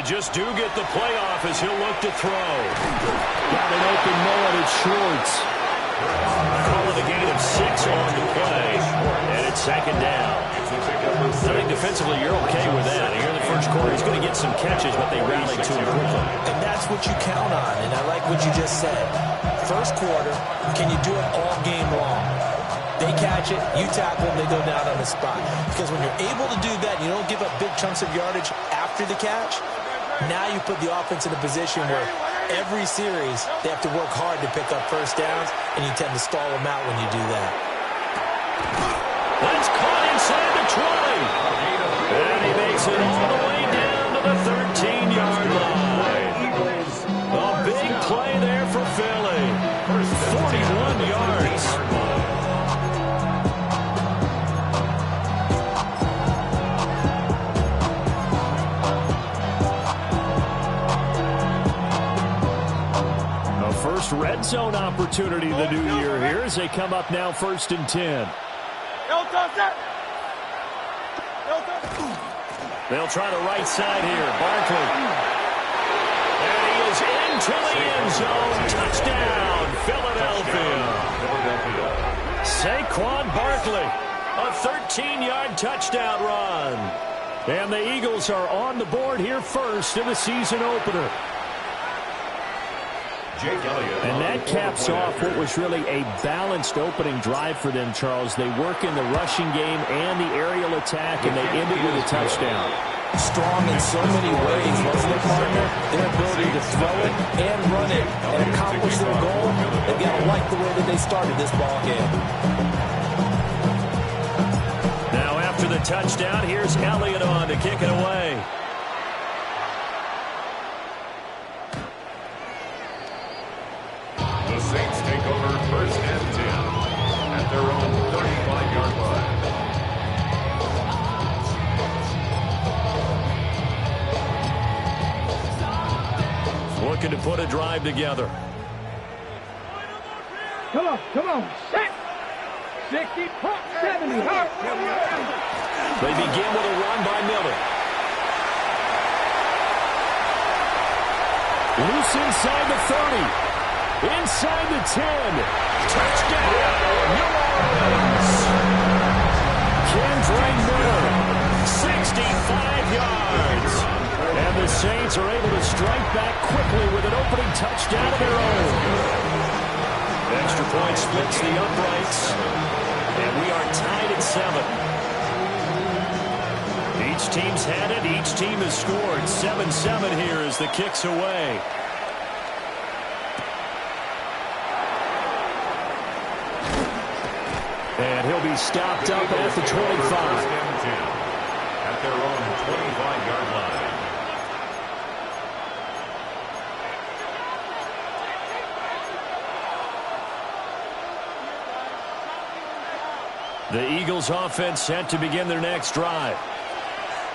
just do get the playoff as he'll look to throw. Got an open man. It's Schwartz. Call it a gain of 6 on the play. And it's second down. I think defensively you're okay with that. Here in the first quarter, he's going to get some catches, but they rallied to him quickly. And that's what you count on, and I like what you just said. First quarter, can you do it all game long? They catch it, you tackle them, they go down on the spot. Because when you're able to do that, you don't give up big chunks of yardage after the catch, now you put the offense in a position where every series they have to work hard to pick up first downs, and you tend to stall them out when you do that. That's caught inside the 20. And he makes it all the way down to the 13-yard line. A big play there for Philly. 41 yards. First red zone opportunity the new year here as they come up now 1st and 10. They'll try the right side here. Barkley. And he is into the end zone. Touchdown, Philadelphia. Saquon Barkley. A 13-yard touchdown run. And the Eagles are on the board here first in the season opener. And that caps off what was really a balanced opening drive for them, Charles. They work in the rushing game and the aerial attack, and they ended with a touchdown. Strong in so many ways, wasn't it, partner? Their ability to throw it and run it and accomplish their goal. They've got to like the way that they started this ball game. Now after the touchdown, here's Elliott on to kick it away. The Saints take over 1st and 10 at their own 35-yard line. Looking to put a drive together. Come on, set. 60, 70, hop. They begin with a run by Miller. Loose inside the 30. Inside the 10. Touchdown, New Orleans. Kendra Miller, 65 yards. And the Saints are able to strike back quickly with an opening touchdown of their own. Extra point splits the uprights. And we are tied at 7. Each team's had it. Each team has scored. 7-7 here as the kick's away. And he'll be stopped up at the 25. At their own 25-yard line. The Eagles offense set to begin their next drive.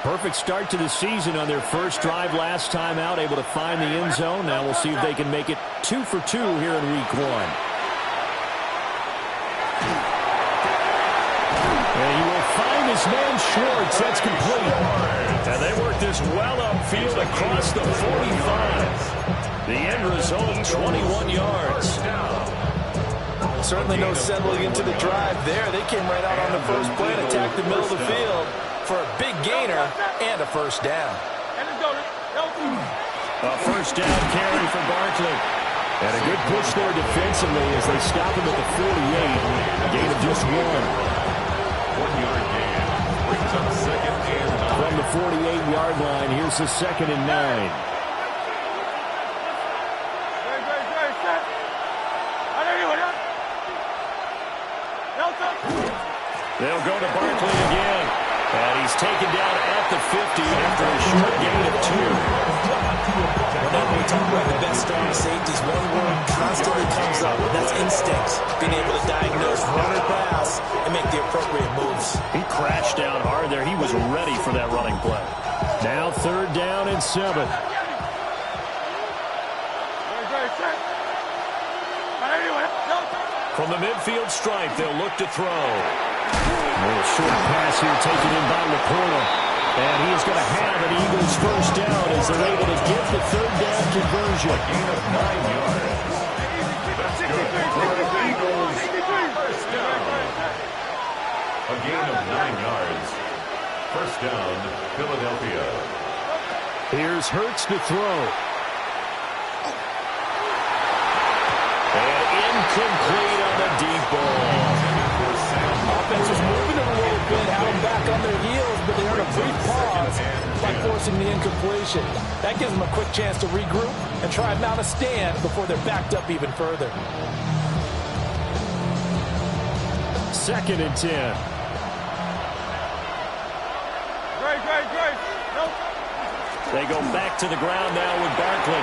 Perfect start to the season on their first drive last time out, able to find the end zone. Now we'll see if they can make it 2 for 2 here in week 1. And he will find his man Schwartz. That's complete. And they work this well upfield across the 45. The end result, 21 yards. Certainly no settling into the drive there. They came right out on the first play and attacked the middle of the field for a big gainer and a first down. A first down carry for Barkley. And a good push there defensively as they stop him at the 48. Gain of just 1. 1-yard gain. Brings up 2nd and 9. From the 48-yard line, here's the 2nd and 9. They'll go to Barkley again. And he's taken down at the 50 after a short gain of 2. Whenever we talk about the best strong safeties, one word constantly comes up, and that's instincts. Being able to diagnose run or pass and make the appropriate moves. He crashed down hard there. He was ready for that running play. Now 3rd down and 7. From the midfield stripe, they'll look to throw. A little short pass here taken in by Laporta. And he is going to have an Eagles first down as they're able to get the third down conversion. A gain of 9 yards. That's good for the Eagles. First down. A gain of 9 yards. First down, Philadelphia. Here's Hurts to throw. And incomplete on the deep ball. Offense was moving it a little bit, had them back on their heels, but they earned a brief pause by forcing the incompletion. That gives them a quick chance to regroup and try and mount a stand before they're backed up even further. 2nd and 10. They go back to the ground now with Barkley.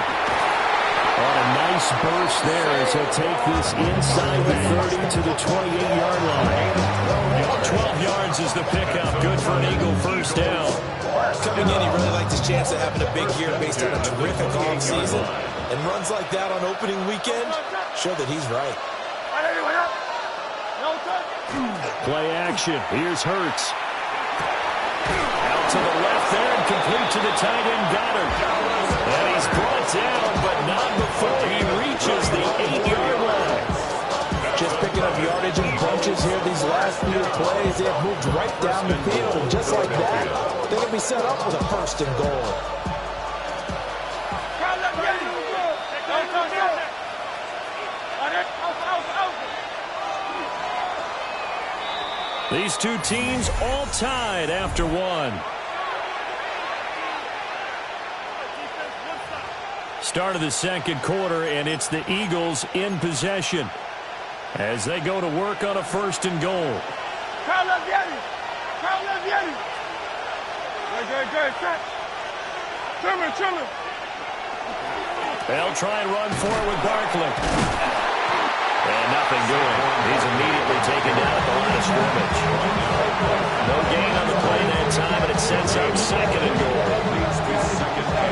On a nice burst there as he'll take this inside the 30 to the 28-yard line. 12 yards is the pickup. Good for an Eagle first down. Coming in, he really liked his chance of having a big year based on a terrific offseason. And runs like that on opening weekend show that he's right. Play action. Here's Hurts. Out to the left there and complete to the tight end Goddard. And he's brought down, but not before he reaches the 8-yard line. Just picking up yardage in bunches here these last few plays. They have moved right down the field. And just like that, they can be set up with a first and goal. These two teams all tied after one. Start of the second quarter, and it's the Eagles in possession as they go to work on a first and goal. They'll try and run for it with Barkley. And nothing doing. He's immediately taken down at the line of scrimmage. No gain on the play that time, and it sets up second and goal.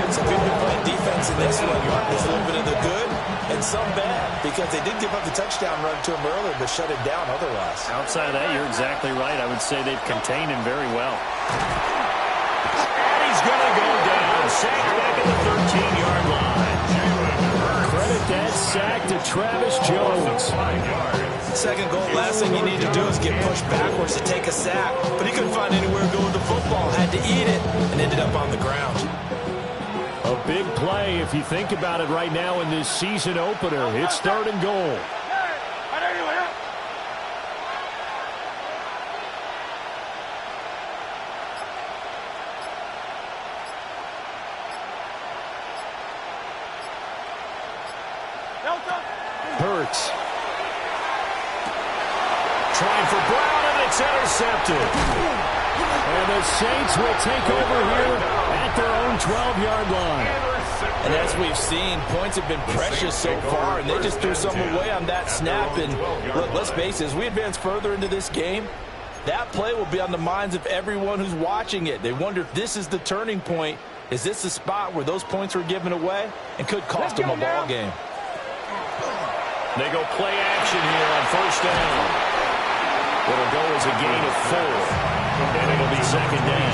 Some people playing defense in this one. There's a little bit of the good and some bad because they did give up the touchdown run to him earlier, but shut it down otherwise. Outside of that, you're exactly right. I would say they've contained him very well. And he's going to go down. Sacked back at the 13-yard line. Credit that sack to Travis Jones. Second goal, last thing you need to do is get pushed backwards to take a sack. But he couldn't find anywhere to go with the football. Had to eat it and ended up on the ground. A big play if you think about it right now in this season opener. It's third and goal. Hurts. Trying for Brown, and it's intercepted. And the Saints will take over here at their own 12-yard line. And as we've seen, points have been precious so far, and they just threw some away on that snap. And look, let's face it, as we advance further into this game, that play will be on the minds of everyone who's watching it. They wonder if this is the turning point. Is this the spot where those points were given away and could cost them a ball game? They go play action here on first down. It'll go as a gain of 4, and it'll be second down.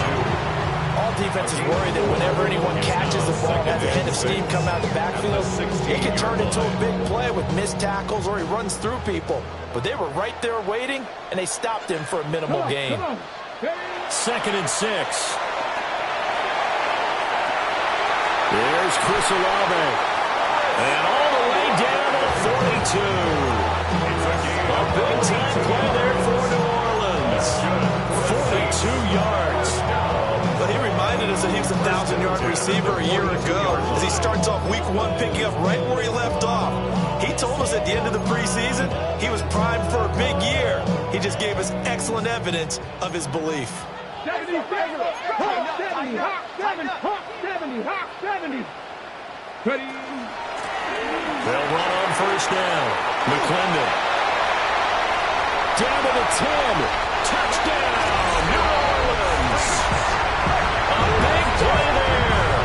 All defenses worry that whenever anyone catches the ball, has a head of steam come out of the backfield, it can turn into a big play with missed tackles or he runs through people. But they were right there waiting, and they stopped him for a minimal gain. 2nd and 6. There's Chris Olave. And all the way down to the 42. A big-time play there for New Orleans. 42 yards. But he reminded us that he was a 1,000-yard receiver a year ago as he starts off week 1 picking up right where he left off. He told us at the end of the preseason he was primed for a big year. He just gave us excellent evidence of his belief. 70, Hawk 70, Hawk 70, Hawk 70, Hawk 70. Ready? They'll run on first down. McClendon. Down to the 10. Touchdown, New Orleans. A big play there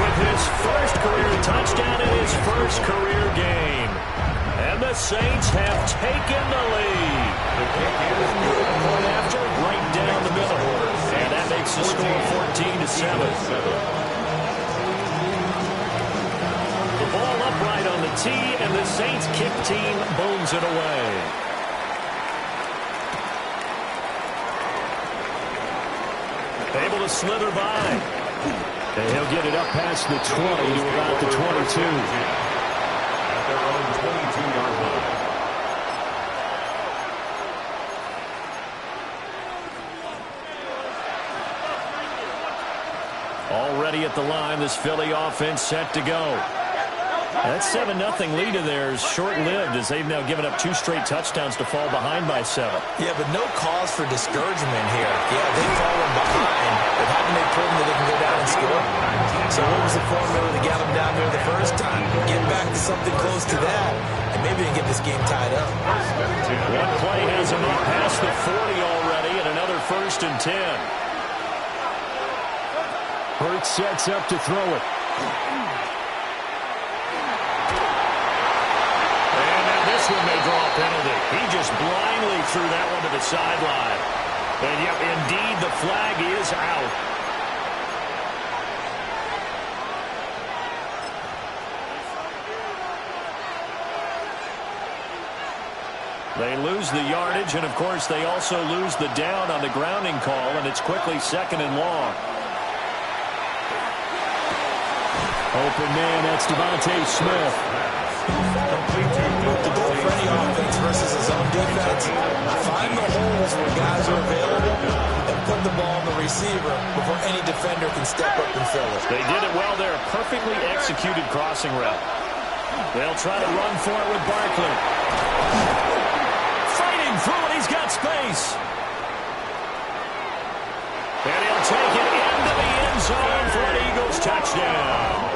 with his first career touchdown in his first career game. And the Saints have taken the lead. Point after, right down the middle. And that makes the score 14-7. The ball upright on the tee, and the Saints kick team booms it away. Able to slither by. And he'll get it up past the 20 to about the 22. At their own 22-yard line. Already at the line, this Philly offense set to go. That 7-0 lead of theirs short-lived as they've now given up 2 straight touchdowns to fall behind by 7. Yeah, but no cause for discouragement here. Yeah, they've fallen behind, but haven't they proven that they can go down and score? So what was the formula to get them down there the first time? Get back to something close to that, and maybe they can get this game tied up. One play has them up past the 40 already, and another 1st and 10. Hurts sets up to throw it. This one may draw a penalty. He just blindly threw that one to the sideline. And yep, indeed, the flag is out. They lose the yardage, and of course, they also lose the down on the grounding call, and it's quickly 2nd and long. Open man, that's Devontae Smith. The goal for any offense versus his own defense, find the holes where guys are available and put the ball on the receiver before any defender can step up and fill it. They did it well there. Perfectly executed crossing route. They'll try to run for it with Barkley. Fighting through it. He's got space. And he'll take it into the end zone for an Eagles touchdown.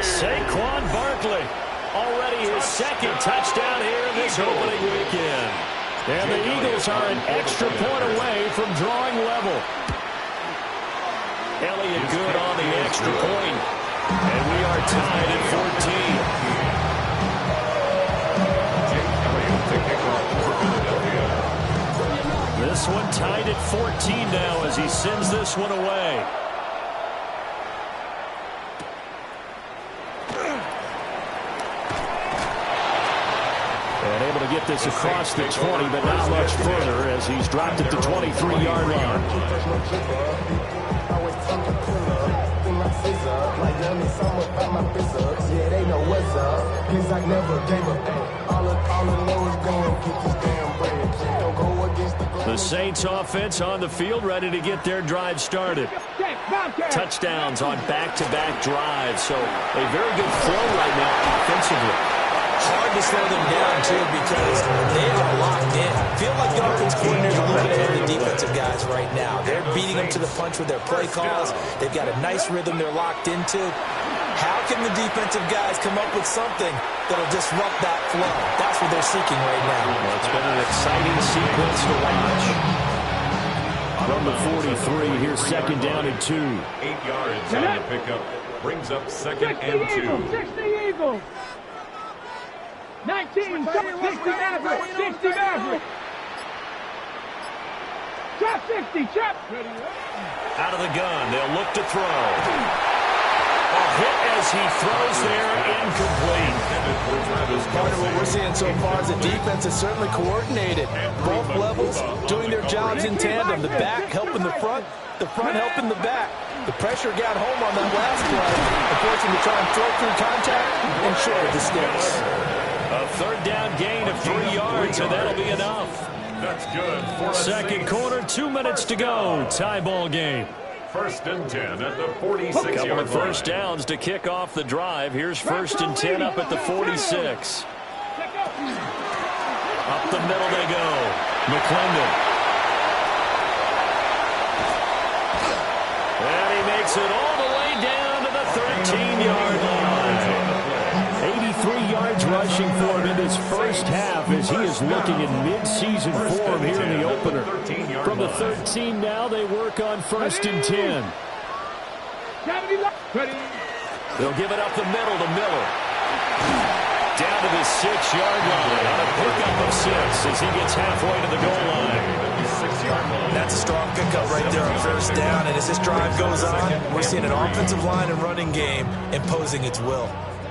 Saquon Barkley. Already his 2nd touchdown here this opening weekend. And the Eagles are an extra point away from drawing level. Elliott good on the extra point. And we are tied at 14. This one tied at 14 now as he sends this one away. And able to get this across the 20, but not much further as he's dropped it to 23-yard line. The Saints offense on the field, ready to get their drive started. Touchdowns on back-to-back drives, so a very good flow right now offensively. Hard to slow them down, too, because they are locked in. Feel like the offense coordinator is a little bit ahead of the defensive guys right now. They're beating them to the punch with their play calls. They've got a nice rhythm they're locked into. How can the defensive guys come up with something that'll disrupt that flow? That's what they're seeking right now. Well, it's been an exciting sequence to watch. From the 43, here's 2nd down and 2. 8 yards on the pickup. Brings up 2nd and 2. 60 Eagles. 19, 60 Maverick, 60 Maverick. Chop 60, chop. Out of the gun, they'll look to throw. A hit as he throws there, incomplete. Part of what we're seeing so far is the defense is certainly coordinated. Both levels doing their jobs in tandem. The back helping the front helping the back. The pressure got home on that last play, unfortunately to try and throw through contact and short of the sticks. A 3rd down gain of 3 yards, and that'll be enough. That's good. 2nd quarter, 2 minutes to go. Tie ball game. 1st and 10 at the 46-yard line. Couple of first downs to kick off the drive. Here's 1st and 10 up at the 46. Up the middle they go. McClendon. And he makes it all the way down to the 13-yard line. 83 yards rushing for him in his first half as he is looking in mid-season form here in the opener. From the 13 now, they work on 1st and 10. They'll give it up the middle to Miller. Down to the 6-yard line on a pickup of 6 as he gets halfway to the goal line. That's a strong pickup right there on first down. And as this drive goes on, we're seeing an offensive line and running game imposing its will.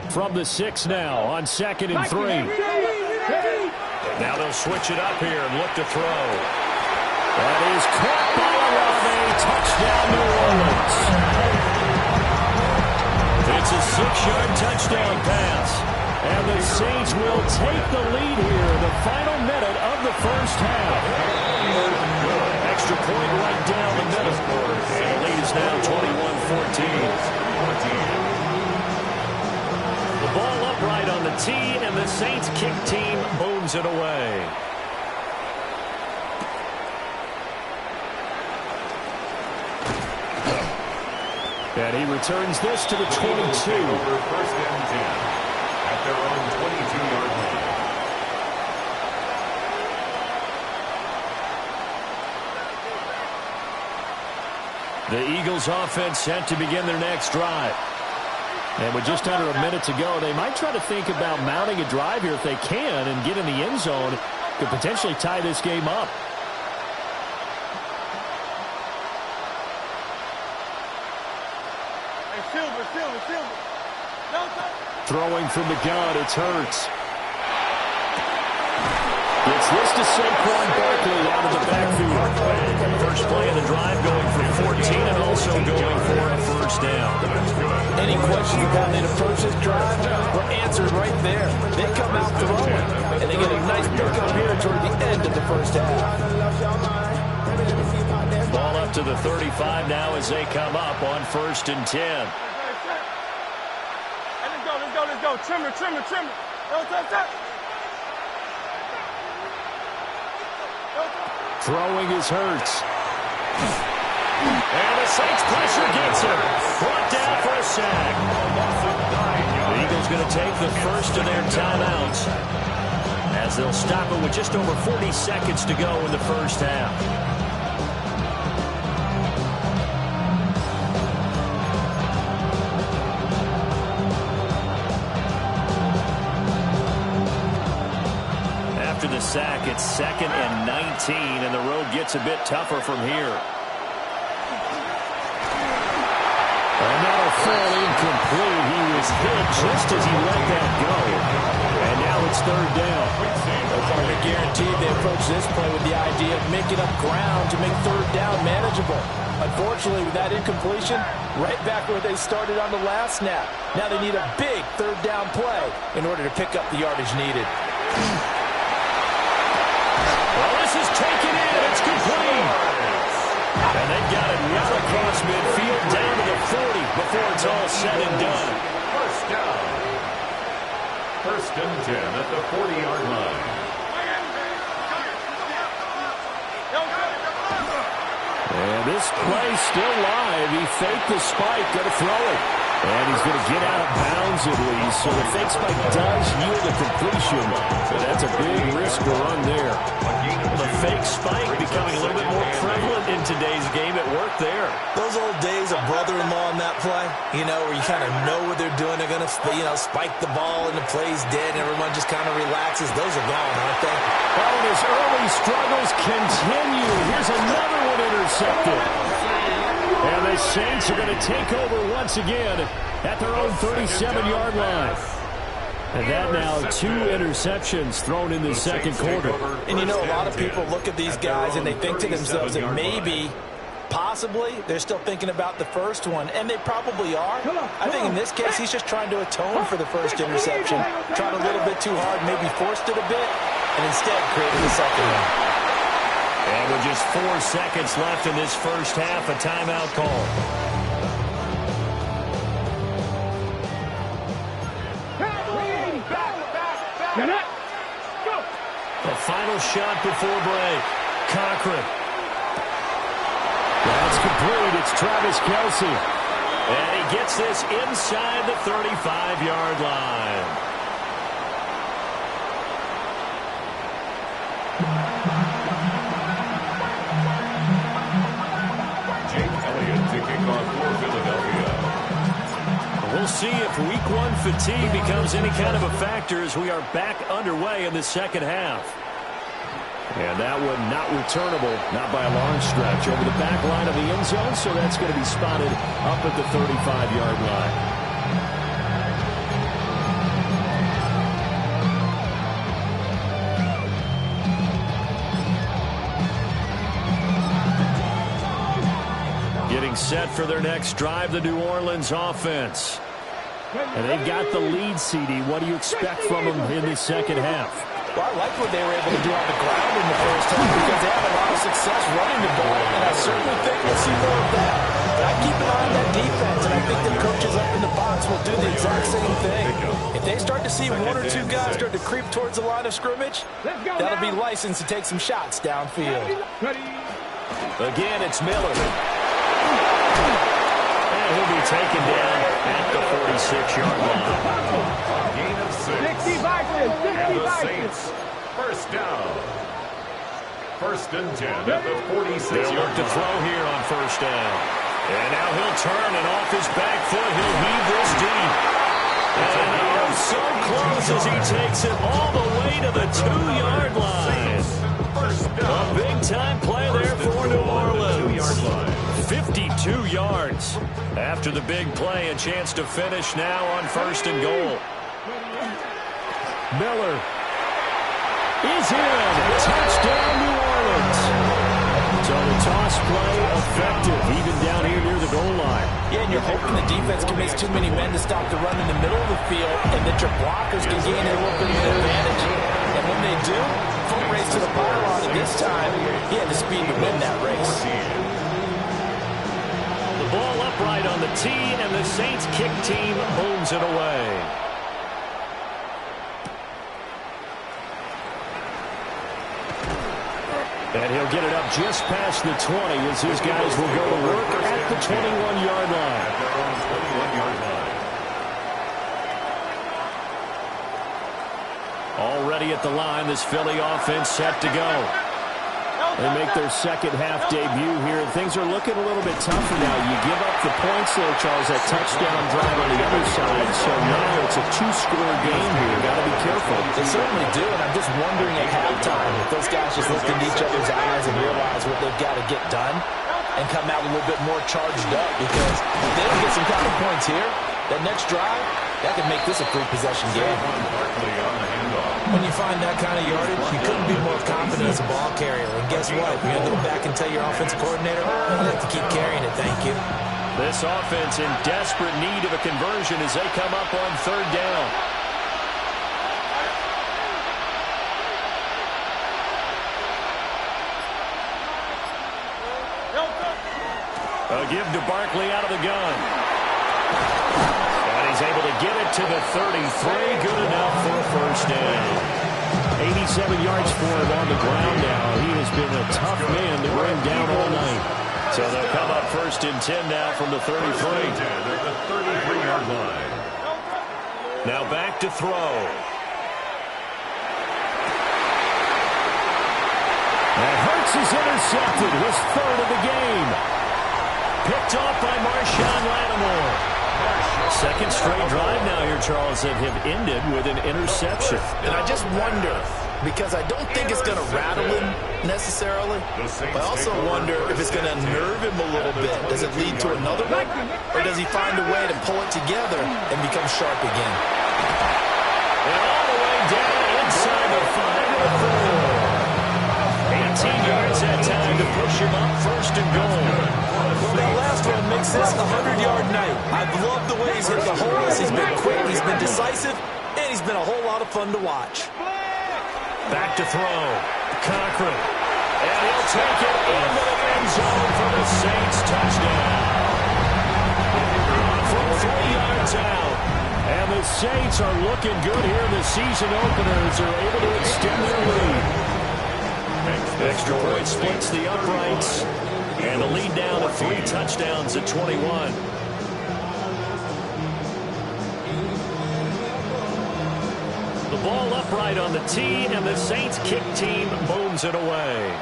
From the 6 now on 2nd and 3. Now they'll switch it up here and look to throw. That is caught by Olave. Touchdown, New Orleans. It's a 6-yard touchdown pass. And the Saints will take the lead here in the final minute of the first half. Extra point right down the middle. And the lead is now 21-14. The ball upright on the tee, and the Saints kick team booms it away. And he returns this to the 22. First and 10 at their own 22-yard line. The Eagles offense set to begin their next drive. And with just under a minute to go, they might try to think about mounting a drive here if they can and get in the end zone. Could potentially tie this game up. Silver. Throwing from the gun, it's Hurts. It's this to Saquon Barkley out of the backfield. First play of the drive going for 14 and also going for a first down. Any questions about the approach this drive were answered right there. They come out throwing, and they get a nice pickup here toward the end of the first half. Ball up to the 35 now as they come up on 1st and 10. Let's go. Trimmer. Throwing is Hurts. And the Saints pressure gets him. Brought down for a sack. The Eagles going to take the first of their timeouts as they'll stop it with just over 40 seconds to go in the first half. After the sack, it's 2nd and 19, and the road gets a bit tougher from here. And that'll fall incomplete. He was hit just as he let that go. And now it's 3rd down. They're guaranteed they approach this play with the idea of making up ground to make 3rd down manageable. Unfortunately, with that incompletion, right back where they started on the last snap. Now they need a big 3rd down play in order to pick up the yardage needed. Well, this is taken in. It's complete. And they've got it well across midfield down to the 40 before it's all said and done. First down. 1st and 10 at the 40-yard line. And this play still live. He faked the spike, going to throw it. And he's going to get out of bounds at least. So the fake spike does yield a completion. But that's a big risk to run there. The fake spike becoming a little bit more prevalent in today's game. It worked there. Those old days of brother-in-law on that play, where you kind of know what they're doing. They're going to, spike the ball and the play's dead and everyone just kind of relaxes. Those are gone, aren't they? Oh, and his early struggles continue. Here's another one intercepted. And the Saints are going to take over once again at their own 37-yard line. And that now 2 interceptions thrown in the second quarter. And a lot of people look at these guys and they think to themselves that maybe, possibly, they're still thinking about the first one. And they probably are. I think in this case, he's just trying to atone for the first interception. Tried a little bit too hard, maybe forced it a bit, and instead created the second one. And with just 4 seconds left in this first half, a timeout call. The final shot before break. Cochran. That's complete. It's Travis Kelce. And he gets this inside the 35-yard line. We'll see if Week 1 fatigue becomes any kind of a factor as we are back underway in the second half. And that one not returnable, not by a long stretch, over the back line of the end zone, so that's going to be spotted up at the 35-yard line. Getting set for their next drive, the New Orleans offense. And they've got the lead, CD. What do you expect from them in the second half? Well, I like what they were able to do on the ground in the first half because they had a lot of success running the ball, and I certainly think we'll see more of that. But I keep an eye on that defense, and I think the coaches up in the box will do the exact same thing. If they start to see one or two guys start to creep towards the line of scrimmage, that'll be licensed to take some shots downfield. Again, it's Miller. And he'll be taken down at the 46-yard line. Gain of 6. 65 And the Saints, first down. First and 10 at the 46-yard line. They'll look to throw here on first down. And now he'll turn, and off his back foot, he'll heave this deep. And oh, so close as he takes it all the way to the 2-yard line. A big-time play there for New Orleans. 52 yards. After the big play, a chance to finish now on first and goal. Miller is in. Touchdown, New Orleans. So the toss play effective, even down here near the goal line. Yeah, and you're hoping the defense commits too many men to stop the run in the middle of the field and that your blockers can gain a little bit of an advantage. And when they do, full race to the pylon, and this time, he had the speed to win that race. The ball upright on the tee, and the Saints kick team booms it away. And he'll get it up just past the 20 as his guys will go to work at the 21-yard line. At their own 21-yard line. Already at the line, this Philly offense set to go. They make their second half debut here, and things are looking a little bit tougher now. You give up the points there, Charles, that touchdown drive on the other side, so now it's a two-score game here. Got to be careful. They certainly do, and I'm just wondering at halftime if those guys just look into each other's eyes and realize what they've got to get done and come out a little bit more charged up, because if they don't get some kind of points here, that next drive, that could make this a three-possession game. When you find that kind of yardage, you couldn't be more confident as a ball carrier. And guess what? You're going to go back and tell your offensive coordinator, I'd like to keep carrying it, thank you. This offense in desperate need of a conversion as they come up on third down. A give to Barkley out of the gun. And he's able to get it to the 33. Good enough for a first down. 87 yards for him on the ground now. He has been a tough man to bring down all night. So they'll come up first and 10 now from the 33. At the 33-yard line. Now back to throw. And Hurts is intercepted. His third of the game. Picked off by Marshawn Lattimore. Second straight drive now here, Charles, that have ended with an interception. And I just wonder, because I don't think it's going to rattle him necessarily, but I also wonder if it's going to nerve him a little bit. Does it lead to another one, or does he find a way to pull it together and become sharp again? And all the way down inside the 5 to the 4. 18 yards that time to push him up first and goal. Well, that last one makes this a 100-yard night. I've loved the way he's hit the holes. He's been quick, he's been decisive, and he's been a whole lot of fun to watch. Back to throw. Cochran. And he'll take it into the end zone for the Saints touchdown. From 3 yards out. And the Saints are looking good here in the season opener as they're able to extend their lead. Extra point splits the uprights. And the lead down to 3 touchdowns at 21. The ball upright on the tee, and the Saints kick team booms it away.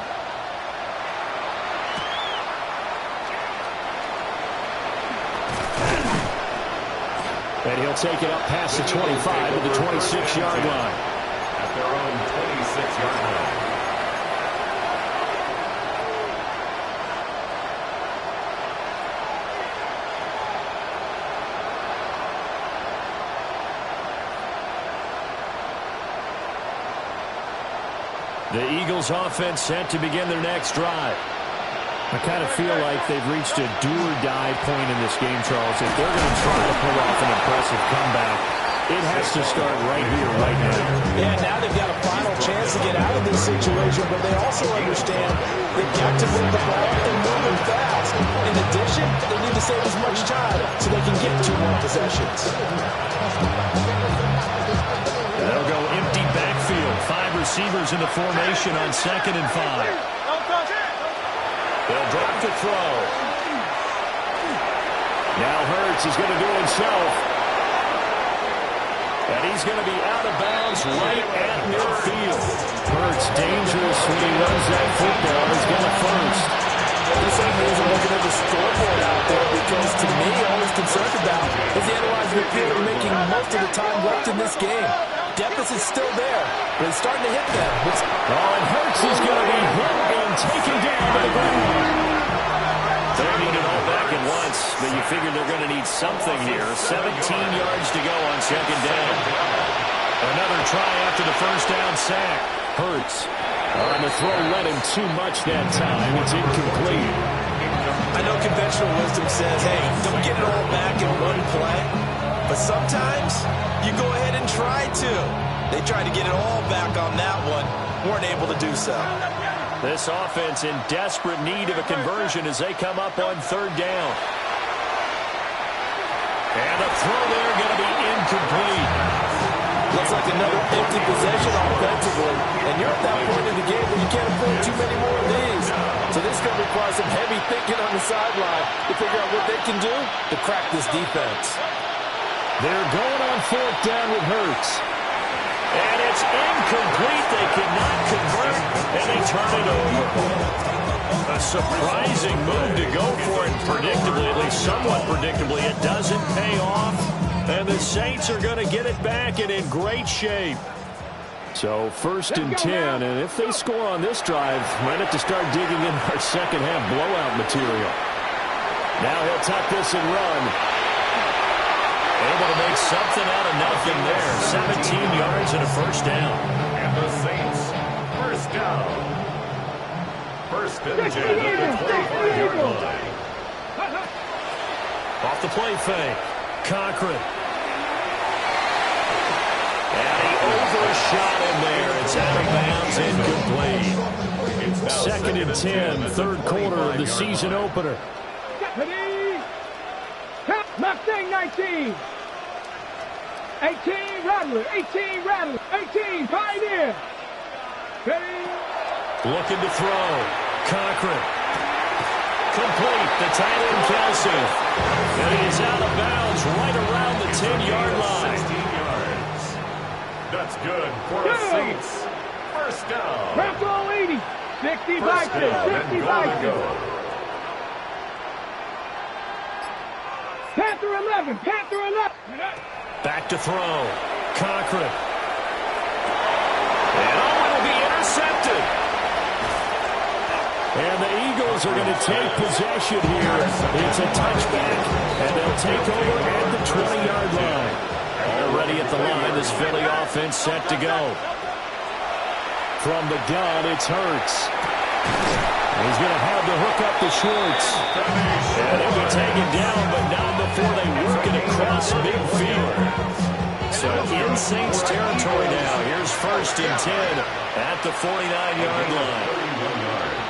And he'll take it up past the 25 to the 26-yard line. At their own 26-yard line. The Eagles offense set to begin their next drive. I kind of feel like they've reached a do-or-die point in this game, Charles. If they're going to try to pull off an impressive comeback, it has to start right here, right now. Yeah, now they've got a final chance to get out of this situation, but they also understand they've got to move the ball and move it fast. In addition, they need to save as much time so they can get 2 more possessions. They'll go empty backfield. 5 receivers in the formation on 2nd and 5. They'll drop to throw. Now Hurts is going to do it himself. And he's going to be out of bounds right at midfield. Hurts dangerous when he runs that football. He's got a first. This ain't isn't looking at the scoreboard out there because, to me, all he's concerned about is analyzing the field and making most of the time left in this game. Deficit's still there, but he's starting to hit them. And Hurts is going to be hit and taken down by the ground. They need it all back at once, but you figure they're going to need something here. 17 yards to go on 2nd down. Another try after the first down sack. Hurts on the throw led him too much that time. It's incomplete. I know conventional wisdom says, hey, don't get it all back in one play. But sometimes you go ahead and try to. They tried to get it all back on that one. Weren't able to do so. This offense in desperate need of a conversion as they come up on 3rd down. And the throw there going to be incomplete. Looks like another empty possession offensively. And you're at that point in the game where you can't afford too many more of these. So this is going to require some heavy thinking on the sideline to figure out what they can do to crack this defense. They're going on 4th down with Hurts. And it's incomplete. They cannot convert, and they turn it over. A surprising move to go for it predictably, at least somewhat predictably. It doesn't pay off, and the Saints are going to get it back and in great shape. So 1st and 10, and if they score on this drive, might have to start digging in our second half blowout material. Now he'll tuck this and run. Able to make something out of nothing there. 17 yards and a first down. And the Saints, first down. 1st and 10 at the 25-yard line. Off the play fake. Cochran. And he overshot him there. It's out of bounds, incomplete. 2nd and 10, 3rd quarter of the season opener. Mustang 19. 18 Rattler. 18 Rattler. 18 Pioneer. Ready? Looking to throw. Cochran. Complete. The tight end Kelsey. And he's out of bounds right around the 10-yard line. 16 yards. That's good for the Saints. First down. Bronco 80. 60 by 6. 60 by 6. Panther 11. Panther 11. Back to throw. Cochran. And it'll be intercepted. And the Eagles are going to take possession here. It's a touchback, and they'll take over at the 20-yard line. Already at the line, this Philly offense set to go. From the gun, it's Hurts. He's going to have to hook up the shorts. And he'll be taken down, but not before they work it across midfield. So in Saints territory now. Here's 1st and 10 at the 49-yard line. 31 yards.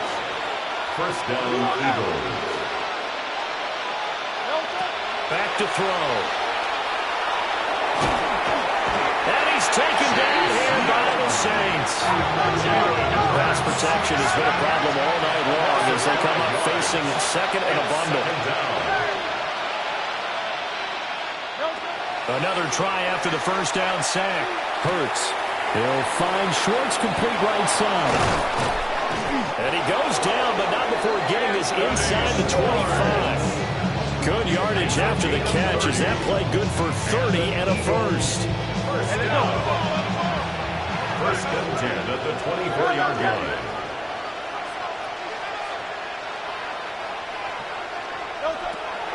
First down, Eagles. Back to throw. And he's taken down here by the Saints. Pass protection has been a problem all night long as they come up facing 2nd and a bundle. Another try after the first down sack. Hurts. He'll find Schwartz complete right side. And he goes down, but not before getting this inside the 25. Good yardage after the catch. Is that play good for 30 and a first? First and 10 at the 24-yard line.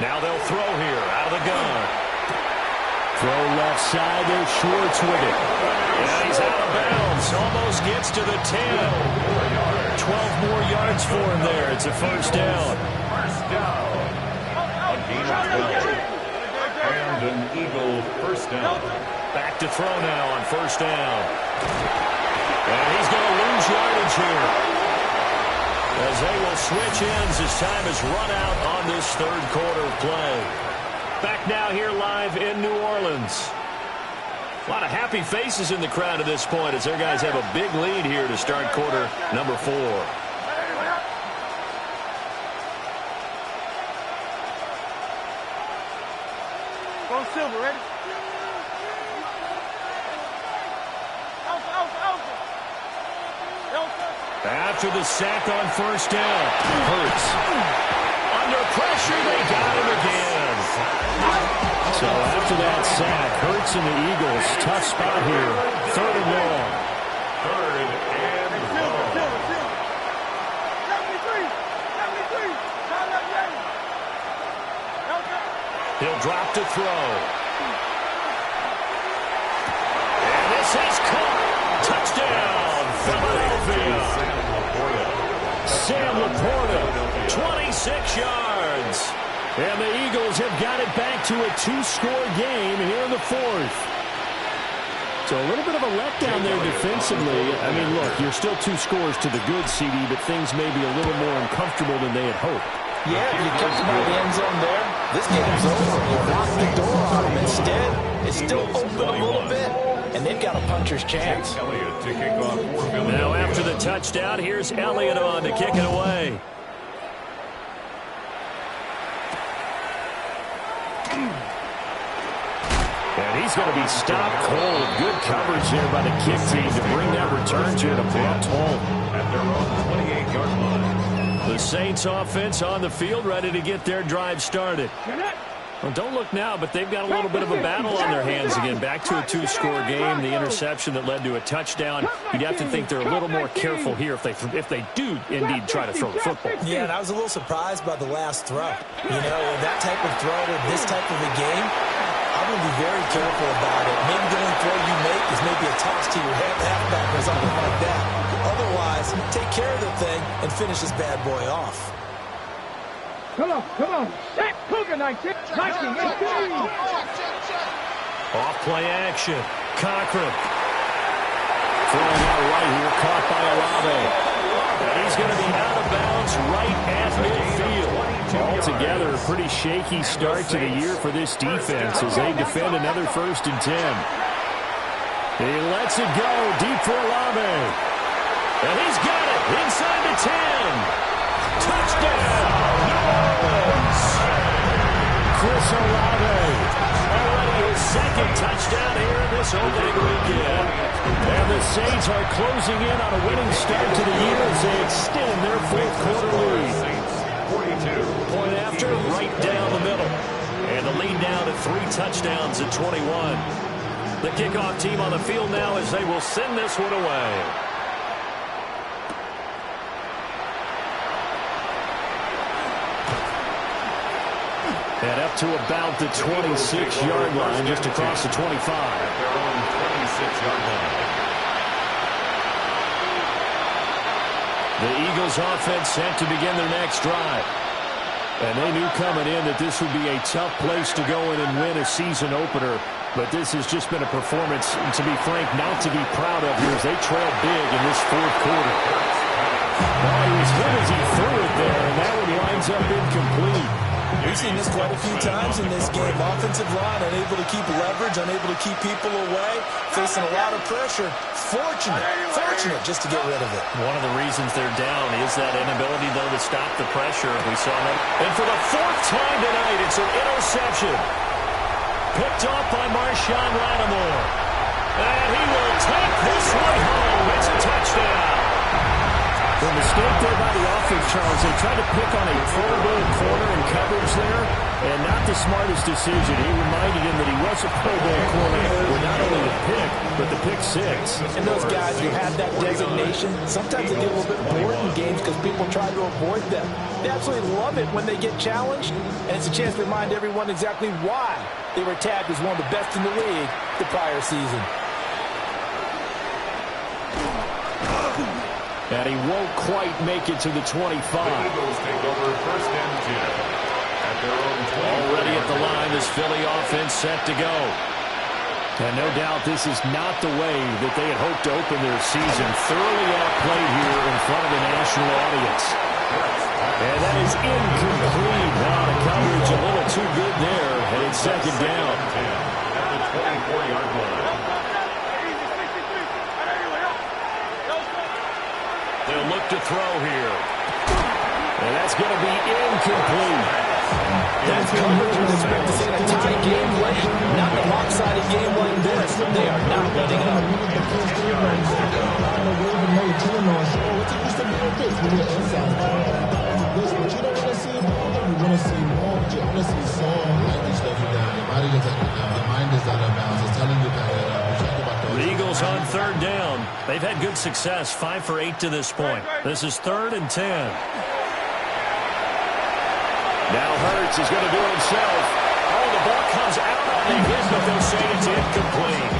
Now they'll throw here out of the gun. Throw left side. There's Schwartz with it. And he's out of bounds. Almost almost gets to the 10. 12 more yards for him there. It's a first down. First down. A gain of 12. And an Eagle first down. Back to throw now on first down. And he's going to lose yardage here, as they will switch ends as time has run out on this third quarter of play. Back now here live in New Orleans. A lot of happy faces in the crowd at this point as their guys have a big lead here to start quarter number 4. Go Silver, ready? After the sack on first down, Hurts. Under pressure, they got him again. So after that sack, Hurts and the Eagles, tough spot here. Third and long. Third and long. 73. He'll drop to throw. And this is caught. Touchdown, Philadelphia. Sam Laporta, 26 yards. And the Eagles have got it back to a 2-score game here in the fourth. So a little bit of a letdown there defensively. I mean, look, you're still 2 scores to the good, CD, but things may be a little more uncomfortable than they had hoped. Yeah, you kept him out of the end zone there. This game's over. You locked the door on him. Instead, it's still open a little bit, and they've got a puncher's chance. Elliott to kick off for Philadelphia. Now after the touchdown, here's Elliott on to kick it away. And he's going to be stopped cold. Good coverage here by the kick team to bring that return to an abrupt halt. At their own 28-yard line. The Saints offense on the field, ready to get their drive started. Well, don't look now, but they've got a little bit of a battle on their hands again. Back to a 2-score game. The interception that led to a touchdown. You'd have to think they're a little more careful here if they do indeed try to throw the football. Yeah, and I was a little surprised by the last throw. You know, that type of throw in this type of a game, I'm going to be very careful about it. Maybe the only throw you make is maybe a toss to your halfback or something like that. Otherwise, take care of the thing and finish this bad boy off. Come on. That Cougar 19. Off play action. Cochran. Throwing out right here, caught by Olave. And he's going to be out of bounds right at midfield. Altogether, a pretty shaky start to the year for this defense as they defend another 1st and 10. He lets it go deep for Olave. And he's got it inside the 10. Touchdown, New Orleans. Chris Olave, already his 2nd touchdown here in this opening weekend. And the Saints are closing in on a winning start to the year as they extend their 4th quarter lead. 42. Point after, right down the middle. And the lead now to 3 touchdowns at 21. The kickoff team on the field now as they will send this one away. And up to about the 26-yard line, just across the 25. At their own 26-yard line. The Eagles offense set to begin their next drive. And they knew coming in that this would be a tough place to go in and win a season opener. But this has just been a performance, to be frank, not to be proud of here as they trail big in this 4th quarter. Well, he was hit as he threw it there, and that one winds up incomplete. We've seen this quite a few times in this game. Offensive line unable to keep leverage, unable to keep people away, facing a lot of pressure. Fortunate just to get rid of it. One of the reasons they're down is that inability, though, to stop the pressure. We saw that. And for the 4th time tonight, it's an interception. Picked off by Marshawn Lattimore. And he will take this one home. It's a touchdown. The mistake there by the offense, Charles, they tried to pick on a Pro Bowl corner in coverage there, and not the smartest decision. He reminded him that he was a Pro Bowl corner with not only the pick, but the pick 6. And those guys who have that designation, sometimes they get a little bit bored in games because people try to avoid them. They absolutely love it when they get challenged, and it's a chance to remind everyone exactly why they were tagged as one of the best in the league the prior season. And he won't quite make it to the 25. The Eagles take over first and 10 at their own 20. Already at the line, this Philly offense set to go. And no doubt this is not the way that they had hoped to open their season. Thoroughly outplayed here in front of the national audience. And that is incomplete. Now the coverage a little too good there. And it's second down. At the 24-yard line. They'll look to throw here. And that's going to be incomplete. That's coverage you would expect to see in a tie game late. Not a lopsided game like this. They are not letting up. The Eagles on third down. They've had good success, 5 for 8 to this point. This is 3rd and 10. Now Hurts is going to do it himself. Oh, the ball comes out on the hit, but they'll say it's incomplete.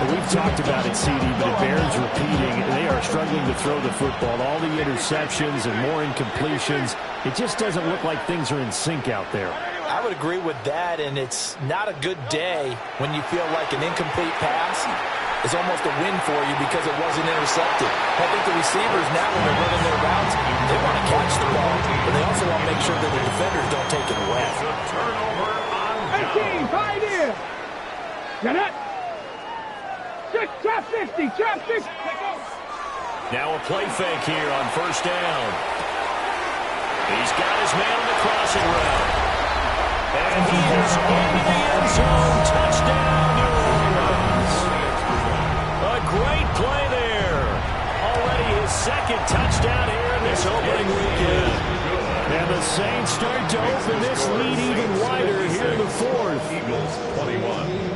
We've talked about it, CD, but it bears repeating. They are struggling to throw the football. All the interceptions and more incompletions. It just doesn't look like things are in sync out there. I would agree with that, and it's not a good day when you feel like an incomplete pass is almost a win for you because it wasn't intercepted. I think the receivers now, when they're running their routes, they want to catch the ball, but they also want to make sure that the defenders don't take it away. Turnover on 18, right here. Get it. 6, trap 50, trap 50. Now a play fake here on first down. He's got his man on the crossing route. And he is into the end zone. Touchdown, New Orleans. A great play there. Already his second touchdown here in this opening weekend. And the Saints start to open this lead even wider here in the 4th. Eagles 21.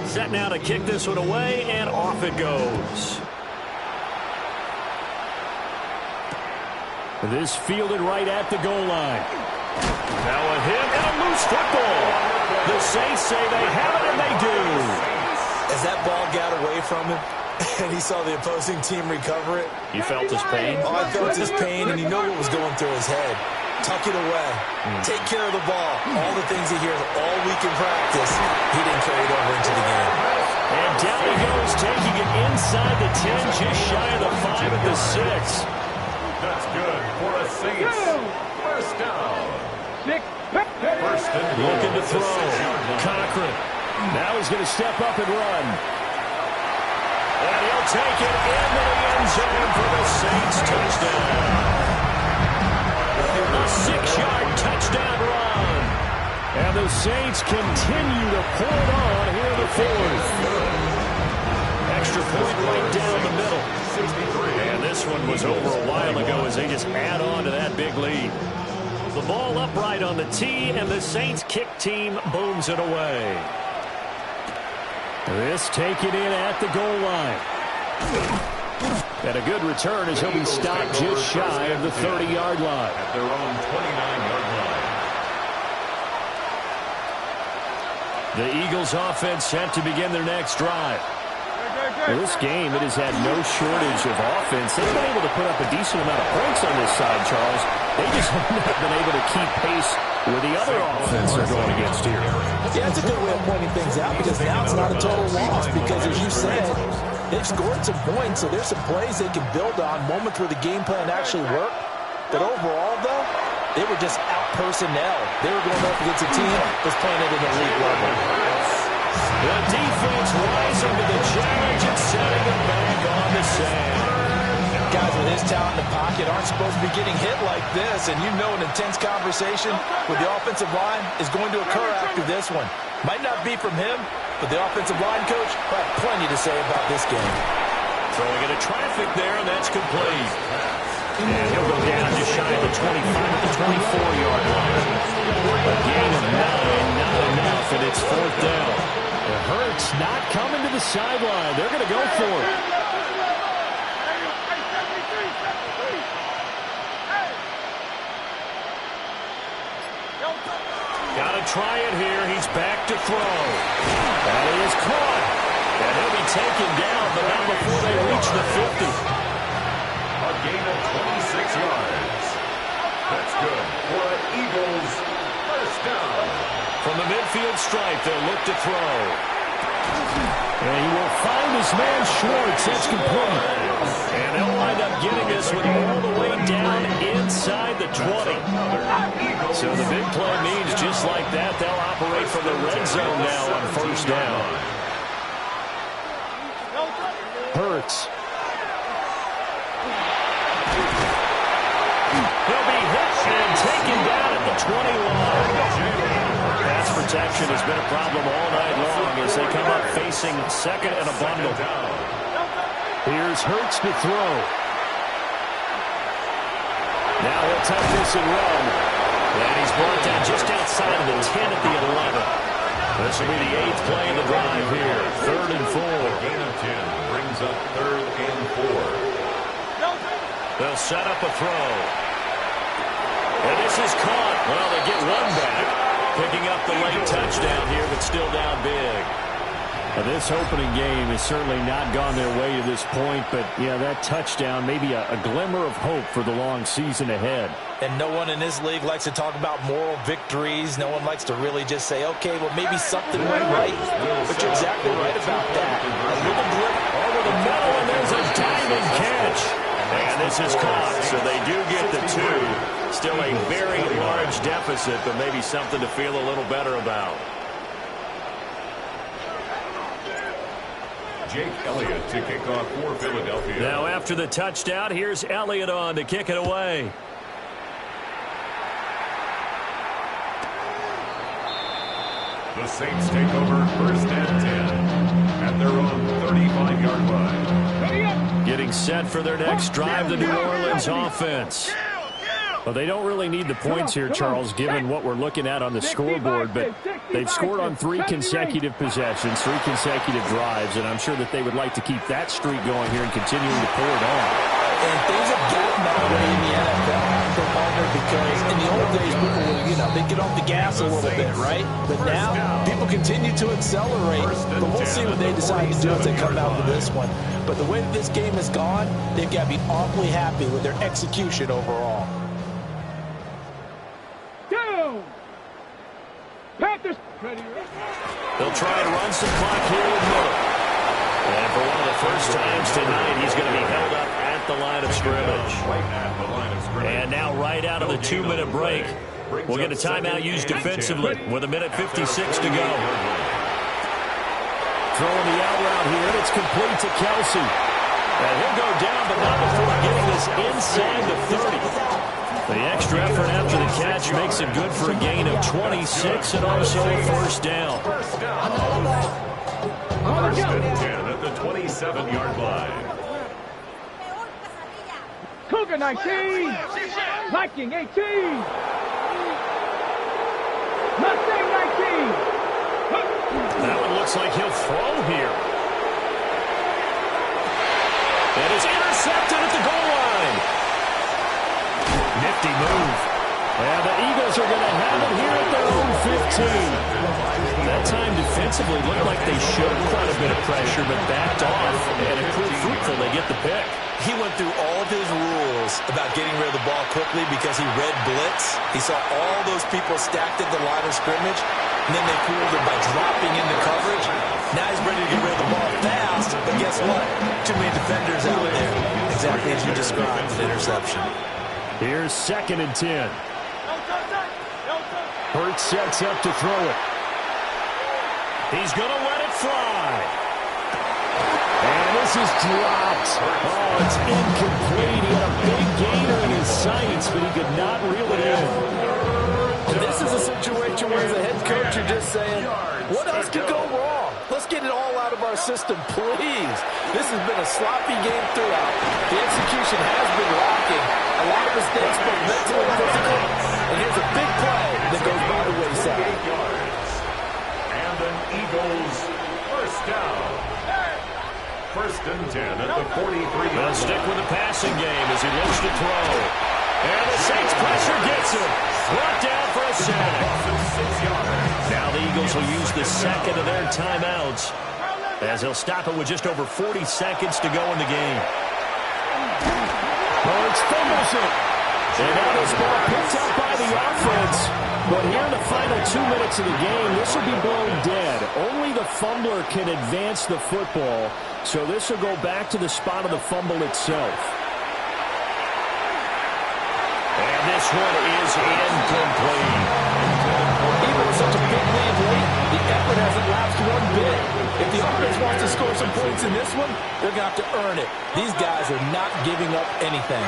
Set now to kick this one away, and off it goes. This fielded right at the goal line. Now a hit and a loose football. The Saints say they have it, and they do. As that ball got away from him, and he saw the opposing team recover it. You felt his pain? Oh, I felt his pain, and you know what was going through his head. Tuck it away. Take care of the ball. All the things he hears all week in practice, he didn't carry it over into the game. And down he goes, taking it inside the 10, just shy of the 5 at the 6. That's good for a Saints. First down. First and goal. Looking to throw. Cochran. Now he's going to step up and run. And he'll take it into the end zone for the Saints touchdown. A 6-yard touchdown run. And the Saints continue to pour it on here in the 4th. Extra point right down the middle. 63. And this one was over a while ago as they just add on to that big lead. The ball upright on the tee, and the Saints kick team booms it away. This taken in at the goal line. And a good return as he'll be stopped just shy of the 30-yard line. At their own 29-yard line. The Eagles offense set to begin their next drive. Well, this game, it has had no shortage of offense. They've been able to put up a decent amount of points on this side, Charles. They just have not been able to keep pace with the other offense they're going against here. Yeah, that's a good way of pointing things out because now it's not a total loss because, as you said, they've scored some points, so there's some plays they can build on, moments where the game plan actually worked. But overall, though, they were just out personnel. They were going up against a team that's playing at an elite level. The defense rising to the challenge and setting it back on the sand. Guys with his talent in the pocket aren't supposed to be getting hit like this, and you know an intense conversation with the offensive line is going to occur after this one. Might not be from him, but the offensive line coach will have plenty to say about this game. Throwing into traffic there, and that's complete. And he'll go down just shy of the 25 at the 24-yard line. A gain of 9, not enough, and it's 4th down. It hurts not coming to the sideline. They're going to go for it. Got to try it here. He's back to throw. And he is caught. And he'll be taken down, but not before they down. From the midfield stripe, they'll look to throw. And he will find his man Schwartz. That's complete. And they'll wind up getting this one all the way down inside the 20. So the big play means just like that, they'll operate from the red zone now on first down. Hurts. He'll be hit and taken down at the 20 line. Pass protection has been a problem all night long as they come up facing second and a bundle. Here's Hurts to throw. Now he'll take this and run. And he's brought down just outside of the 10 at the 11. This will be the 8th play of the drive here. 3rd and 4. Gain of 10 brings up 3rd and 4. They'll set up a throw. And this is caught. Well, they get one back. Picking up the late touchdown here, but still down big. Now, this opening game has certainly not gone their way to this point, but, yeah, that touchdown, maybe a glimmer of hope for the long season ahead. And no one in this league likes to talk about moral victories. No one likes to really just say, okay, well, maybe something went right. But you're exactly right about that. A little blip over the middle, and there's a diamond catch. And this is caught, so they do get the 2. Still a very large deficit, but maybe something to feel a little better about. Jake Elliott to kick off for Philadelphia. Now after the touchdown, here's Elliott on to kick it away. The Saints take over 1st and 10 at their own 35-yard line. Getting set for their next drive, the New Orleans offense. Well, they don't really need the points here, Charles, given what we're looking at on the scoreboard, but they've scored on 3 consecutive possessions, 3 consecutive drives, and I'm sure that they would like to keep that streak going here and continuing to pour it on. And things have gotten that way in the NFL, because in the old days, people would, they'd get off the gas a little bit, right? But now, people continue to accelerate, but we'll see what they decide to do as they come out to this one. But the way that this game has gone, they've got to be awfully happy with their execution overall. They'll try and run some clock here with Miller. And for one of the first times tonight, he's going to be held up at the line of scrimmage. And now right out of the 2-minute break, we'll get a timeout used defensively with 1:56 to go. Throwing the out route here, and it's complete to Kelsey. And he'll go down, but not before getting this inside the 30. The extra effort after the catch makes it good for a gain of 26 and also a first down. 1st and 10 at the 27-yard line. Cougar 19. Viking 18. Mustang 19. That one looks like he'll throw here. That is intercepted at the goal line. Nifty move. And the Eagles are going to have it here at their own 15. That time defensively looked like they showed quite a bit of pressure, but backed off, and it proved fruitful. They get the pick. He went through all of his rules about getting rid of the ball quickly because he read blitz. He saw all those people stacked at the line of scrimmage, and then they fooled him by dropping into coverage. Now he's ready to get rid of the ball fast, but guess what? Too many defenders out there. Exactly as you described, an interception. Here's 2nd and 10. Hurts sets up to throw it. He's going to let it fly. And this is dropped. Oh, it's incomplete. He had a big gainer in his sights, but he could not reel it in. And this is a situation where as a head coach, you're just saying, what else could go wrong? Let's get it all out of our system, please. This has been a sloppy game throughout. The execution has been lacking. A lot of mistakes, both mental and physical. And here's a big play that goes by the wayside. And an Eagles first down. 1st and 10 at the 43. They'll stick with the passing game as he looks to throw. And the Saints pressure gets him. Brought down for a sack. Now the Eagles will use the second of their timeouts as they'll stop it with just over 40 seconds to go in the game. Hurts fumbles it. And now this ball picked up by the offense. But here in the final 2 minutes of the game, this will be blown dead. Only the fumbler can advance the football. So this will go back to the spot of the fumble itself. And this one is incomplete. Even with such a big lead late, the effort hasn't lapsed one bit. If the offense wants to score some points in this one, they're going to have to earn it. These guys are not giving up anything.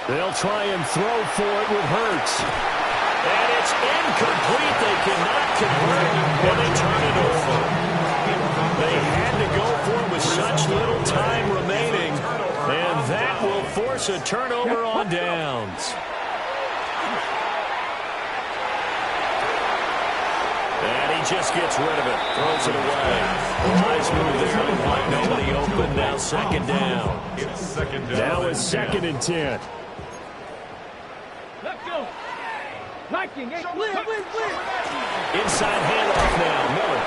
They'll try and throw for it with Hurts. And it's incomplete. They cannot convert, and they turn it over. They had to go for it with such little time remaining, and that will force a turnover on downs. And he just gets rid of it, throws it away. Nice move there to find nobody open. Now second down. It's second down. Now it's 2nd and 10. Let's go. Liking it. Inside handoff now, Miller.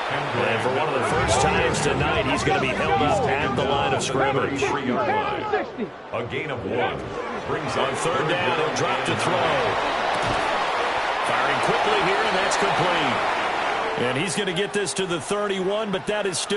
And for one of the first times tonight, he's going to be held up at the line of scrimmage. 3-yard line. A gain of 1. Brings On 3rd down, he'll drop to throw. Firing quickly here, and that's complete. And he's going to get this to the 31, but that is still